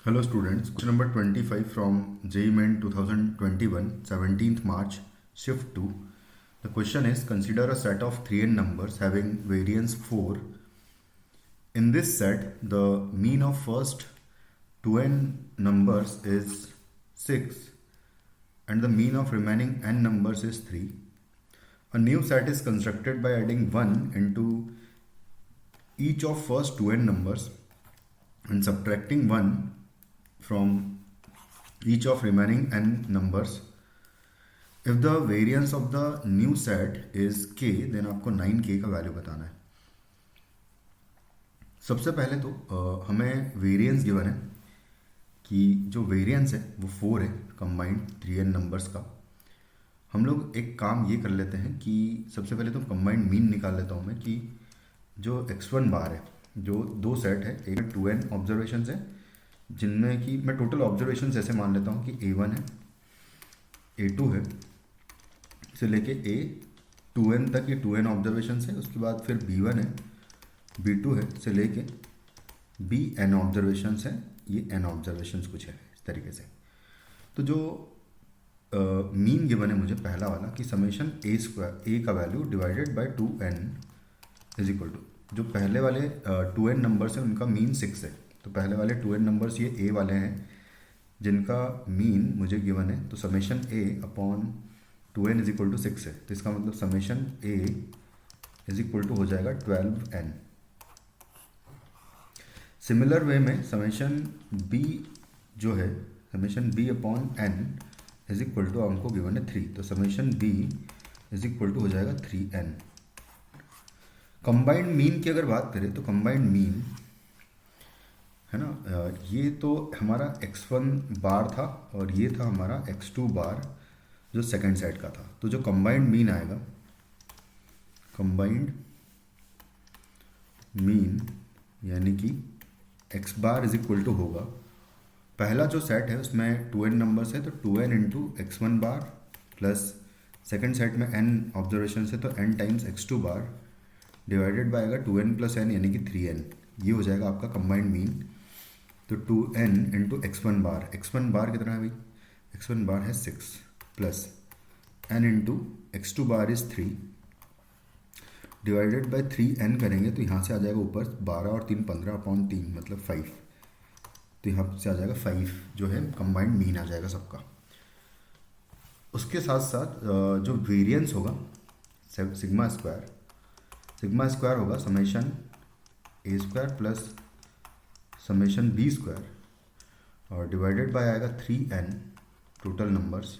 Hello students, question number 25 from JEE Main 2021, 17th March, shift 2. The question is, consider a set of 3n numbers having variance 4. In this set, the mean of first 2n numbers is 6 and the mean of remaining n numbers is 3. A new set is constructed by adding 1 into each of first 2n numbers and subtracting 1 from each of remaining n numbers. If the variance of the new set is k, then आपको 9k का value बताना है. सबसे पहले तो हमें variance given है कि जो वेरिएंस है वो 4 है कंबाइंड 3n नंबर्स का. हम लोग एक काम ये कर लेते हैं कि सबसे पहले तो कंबाइंड मीन निकाल लेता हूँ मैं कि जो x1 बार है, जो दो सेट है, एक 2n ऑब्जर्वेशन है जिनमें कि मैं टोटल ऑब्जर्वेशन ऐसे मान लेता हूँ कि A1 है, A2 है, से लेके A2n तक ये 2n ऑब्जर्वेशन है. उसके बाद फिर B1 है, B2 है, से लेके Bn ऑब्जर्वेशन है. ये n ऑब्जर्वेशन कुछ है इस तरीके से. तो जो मीन गिवन है मुझे पहला वाला कि समेशन a का value divided by 2n is equal to, जो पहले वाले 2n नंबर्स हैं उनका मीन 6 है. तो पहले वाले 2n नंबर्स ये a वाले हैं जिनका मीन मुझे गिवन है. तो summation a upon 2n is equal to 6 है. तो इसका मतलब summation a is equal to हो जाएगा 12n. सिमिलर वे में समेशन b जो है, summation b upon n is equal to हमको गिवन है 3. तो summation b is equal to हो जाएगा 3n. कंबाइंड मीन की अगर बात करें तो कंबाइंड मीन है ना, ये तो हमारा x1 बार था और ये था हमारा x2 बार जो सेकंड सेट का था. तो जो कंबाइंड मीन आएगा, कंबाइंड मीन यानी कि x bar is equal to होगा, पहला जो सेट है उसमें 2n नंबर्स है तो 2n इंटू x1 बार प्लस सेकेंड सेट में n ऑब्जर्वेशन है तो n times x2 bar divided by आएगा 2n प्लस n यानी कि 3n. ये हो जाएगा आपका कंबाइंड मीन. तो 2n इंटू x1 बार, x1 बार कितना है भाई, x1 बार है 6 plus n into x2 bar is 3 divided by 3n करेंगे तो यहाँ से आ जाएगा ऊपर 12 और 3 15 अपॉन 3 मतलब 5. तो यहाँ से आ जाएगा 5 जो है कंबाइंड मीन आ जाएगा सबका. उसके साथ साथ जो वेरिएंस होगा सिग्मा स्क्वायर होगा summation a square plus summation b square और डिवाइडेड बाय आएगा 3n total numbers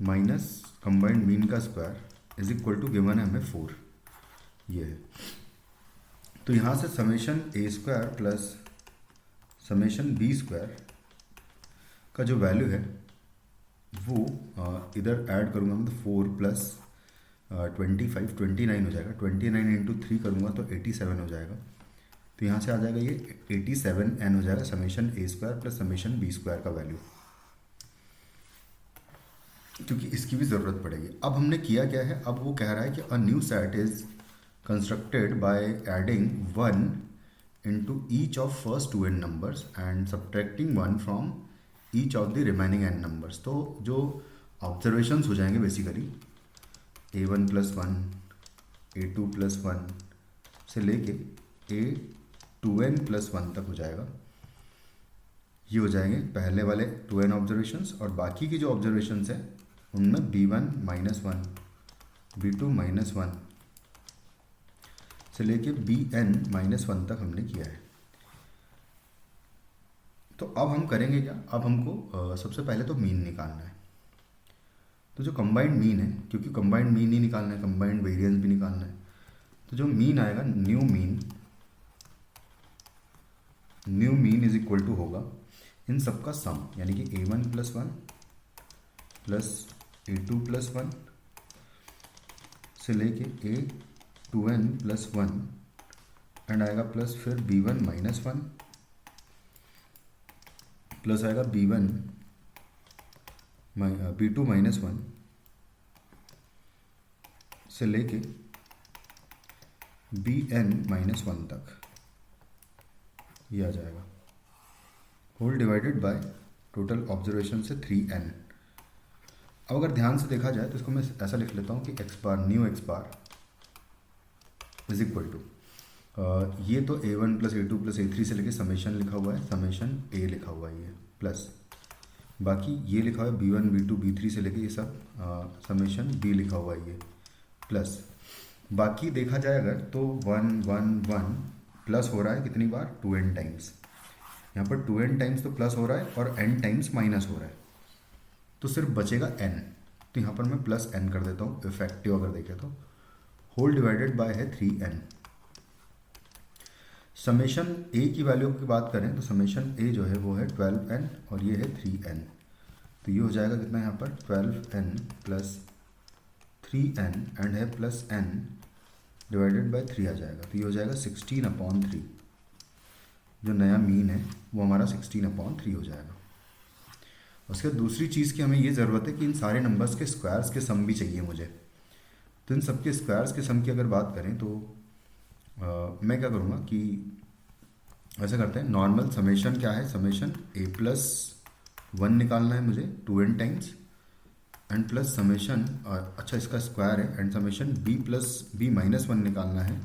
minus combined mean का square is equal to given है हमें 4. ये है. तो यहाँ से summation a square plus summation b square का जो वैल्यू है वो इधर ऐड करूँगा मैं तो 4 प्लस 25 29 हो जाएगा. 29 इंटू 3 करूँगा तो 87 हो जाएगा. तो यहाँ से आ जाएगा ये 87n हो जाएगा summation a square plus summation b square का वैल्यू, क्योंकि इसकी भी ज़रूरत पड़ेगी. अब हमने किया क्या है, अब वो कह रहा है कि a new set is constructed by adding 1 into each of first 2n numbers and subtracting 1 from each of the remaining n numbers. तो जो ऑब्जर्वेशंस हो जाएंगे basically a1 plus 1, a2 plus 1 से लेके a2n प्लस 1 तक हो जाएगा. ये हो जाएंगे पहले वाले 2n ऑब्जर्वेशंस और बाकी की जो ऑब्जर्वेशंस है उनमें b1 माइनस 1, b2 माइनस 1 से लेके bn माइनस 1 तक हमने किया है. तो अब हम करेंगे क्या, अब हमको सबसे पहले तो मीन निकालना है. तो जो कंबाइंड मीन है, क्योंकि कंबाइंड मीन ही निकालना है, कंबाइंड वेरिएंस भी निकालना है, तो जो मीन आएगा new mean is equal to होगा इन सबका सम, यानी कि a1 plus 1 plus a2 plus 1 से लेके a2n प्लस 1 एंड आएगा प्लस फिर b1 माइनस 1 प्लस आएगा b2 माइनस 1 से लेके bn माइनस 1 तक ये आ जाएगा. Whole divided by total observation से 3n। अब अगर ध्यान से देखा जाए तो इसको मैं ऐसा लिख लेता हूँ कि x bar new x bar is equal to, ये तो a1 plus a2 plus a3 से लेके समेशन लिखा हुआ है, समेशन a लिखा हुआ है ये, प्लस बाकी ये लिखा हुआ है b1 b2 b3 से लेके ये सब समेशन b लिखा हुआ है ये, प्लस बाकी देखा जाए अगर तो 1 1 1 प्लस हो रहा है कितनी बार 2n टाइम्स, यहाँ पर 2n टाइम्स तो प्लस हो रहा है और n टाइम्स माइनस हो रहा है, तो सिर्फ बचेगा n। तो यहाँ पर मैं प्लस n कर देता हूँ इफेक्टिव अगर देखें तो, होल डिवाइडेड बाय है 3n। समेशन a की वैल्यू की बात करें तो समेशन a जो है वो है 12n और ये है 3n, तो ये हो जाएगा कितना यहाँ पर 12n प्लस 3n एंड है प्लस n डिवाइडेड बाय 3 आ जाएगा, तो ये हो जाएगा 16/3। जो नया मीन है वो हमारा 16/3 हो जाएगा। उसके बाद दूसरी चीज़ की हमें ये ज़रूरत है कि इन सारे नंबर्स के स्क्वायर्स के सम भी चाहिए मुझे, तो इन सबके स्क्वायर्स के सम की अगर बात करें तो मैं क्या करूँगा कि ऐसा करते हैं, नॉर्मल समेशन क्या है, समेशन a प्लस 1 निकालना है मुझे 2n times and plus summation अच्छा इसका स्क्वायर है and summation b plus b minus 1 निकालना है,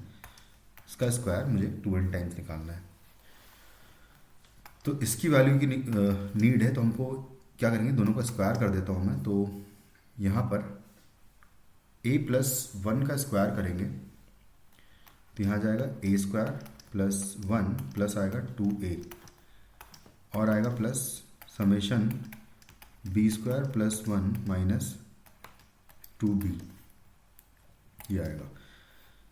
इसका स्क्वायर मुझे 2n टाइम्स निकालना है। तो इसकी वैल्यू की नीड है, तो हमको क्या करेंगे, दोनों का स्क्वायर कर देता हूँ मैं, तो यहाँ पर a प्लस 1 का स्क्वायर करेंगे तो यहाँ जाएगा a स्क्वायर प्लस 1 प्लस आएगा 2a और आएगा plus summation b square plus 1 minus 2b, ये आएगा।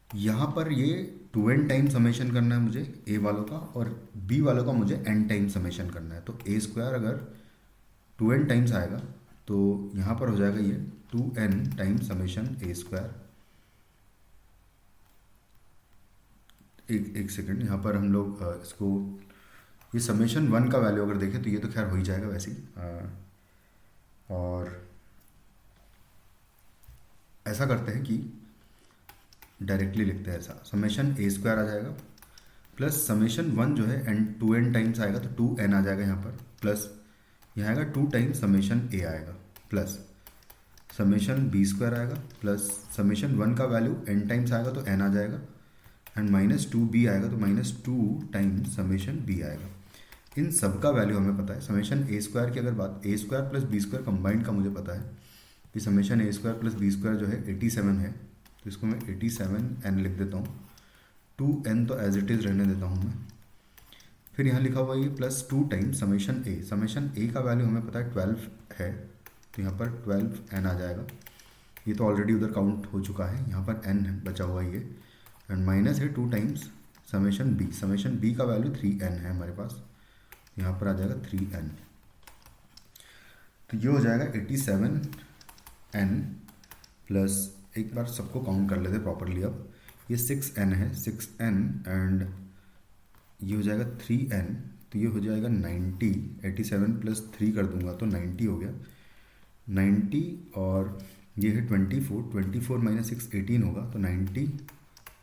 यहाँ पर ये 2n टाइम समेशन करना है मुझे a वालों का और b वालों का मुझे n टाइम समेशन करना है, तो a स्क्वायर अगर 2n टाइम्स आएगा तो यहाँ पर हो जाएगा ये 2n time summation a square. एक सेकंड, यहाँ पर हम लोग इसको ये समेशन 1 का वैल्यू अगर देखें तो ये तो खैर हो ही जाएगा वैसे ही, और ऐसा करते हैं कि डायरेक्टली लिखते हैं, ऐसा समेशन a स्क्वायर आ जाएगा प्लस समेशन 1 जो है एंड 2n टाइम्स आएगा तो 2n आ जाएगा यहाँ पर, प्लस यहाँ आएगा 2 टाइम्स समेशन a आएगा प्लस समेशन b स्क्वायर आएगा प्लस समेशन 1 का वैल्यू n टाइम्स आएगा तो n आ जाएगा एंड माइनस 2b आएगा तो माइनस 2 टाइम्स समेशन b आएगा। इन सब का वैल्यू हमें पता है, समेशन a स्क्वायर की अगर बात a square plus b square combined का मुझे पता है कि summation a square plus b square जो है 87 है, तो इसको मैं 87n लिख देता हूँ, 2n तो एज इट इज़ रहने देता हूँ मैं। फिर यहाँ लिखा हुआ ये प्लस 2 टाइम्स समेशन a का वैल्यू हमें पता है 12 है, तो यहाँ पर 12n आ जाएगा, ये तो ऑलरेडी उधर काउंट हो चुका है, यहाँ पर n बचा हुआ ये एंड माइनस है 2 टाइम्स समेशन b का वैल्यू 3n है हमारे पास, यहाँ पर आ जाएगा 3n, तो ये हो जाएगा 87n प्लस, एक बार सबको काउंट कर लेते प्रॉपरली, अब ये 6n है 6n एंड ये हो जाएगा 3n, तो ये हो जाएगा 90, 87 प्लस 3 कर दूंगा तो 90 हो गया 90, और ये है 24 माइनस 6 18 होगा, तो 90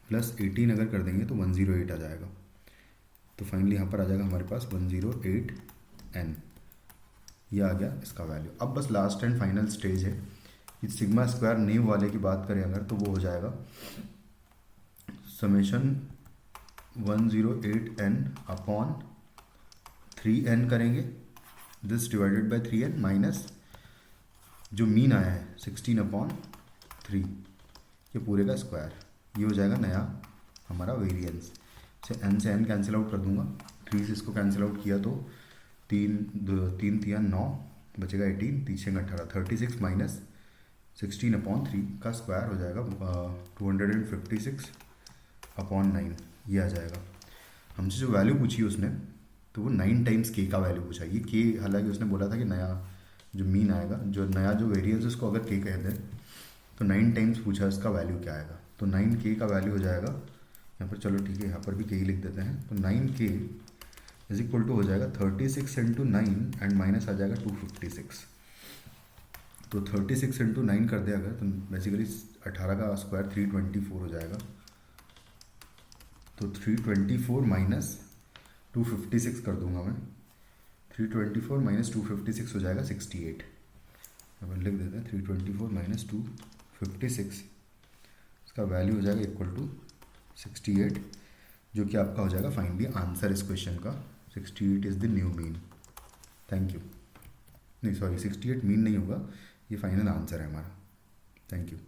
प्लस 18 अगर कर देंगे तो 108 आ जाएगा, तो फाइनली यहाँ पर आ जाएगा हमारे पास 108n, ये आ गया इसका वैल्यू। अब बस लास्ट एंड फाइनल स्टेज है कि सिग्मा स्क्वायर नेव वाले की बात करें अगर तो वो हो जाएगा समेशन 108n अपॉन 3n करेंगे, this divided by 3n minus जो मीन आया है 16/3, ये पूरे का स्क्वायर, ये हो जाएगा नया हमारा वेरिएंस। से n से n कैंसिल आउट कर दूंगा, 3 से इसको कैंसिल आउट किया तो 3 3 9 बचेगा 18, 3 18 36 माइनस 16/3 का स्क्वायर हो जाएगा 256/9, ये आ जाएगा। हमसे जो वैल्यू पूछी उसने तो वो 9 टाइम्स k का वैल्यू पूछा, ये k हालांकि उसने बोला था कि नया जो मीन आएगा, जो नया जो वेरिएंस उसको अगर k कह दें तो 9 टाइम्स पूछा इसका वैल्यू क्या आएगा, तो 9k का वैल्यू हो जाएगा यहाँ पर, चलो ठीक है यहाँ पर भी k ही लिख देते हैं, तो 9k इज इक्वल टू हो जाएगा 36 इंटू 9 एंड माइनस आ जाएगा 256, तो 36 इंटू 9 कर दे अगर तो बेसिकली 18 का स्क्वायर 324 हो जाएगा, तो 324 माइनस 256 कर दूंगा मैं, 324 माइनस 256 हो जाएगा 68। अपन लिख देते हैं 324 माइनस 256, इसका वैल्यू हो जाएगा इक्वल टू 68, जो कि आपका हो जाएगा फाइंड द आंसर इस क्वेश्चन का। 68 is the new mean. Thank you. नहीं सॉरी, 68 मीन नहीं होगा, ये फाइनल आंसर है हमारा। Thank you.